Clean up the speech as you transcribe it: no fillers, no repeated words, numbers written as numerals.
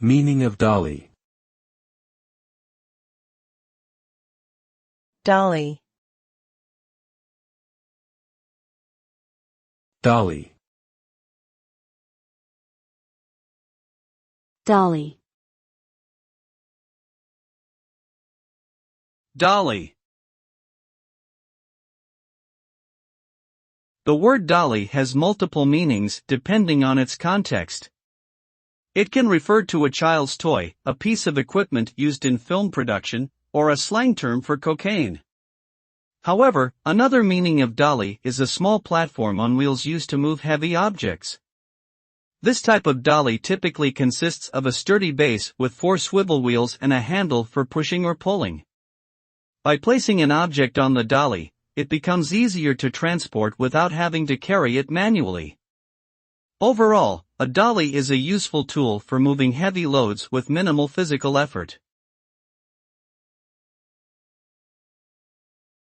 Meaning of dolly. dolly, Dolly. dolly, Dolly. The word dolly has multiple meanings depending on its context. It can refer to a child's toy, a piece of equipment used in film production, or a slang term for cocaine. However, another meaning of dolly is a small platform on wheels used to move heavy objects. This type of dolly typically consists of a sturdy base with 4 swivel wheels and a handle for pushing or pulling. By placing an object on the dolly, it becomes easier to transport without having to carry it manually. Overall, a dolly is a useful tool for moving heavy loads with minimal physical effort.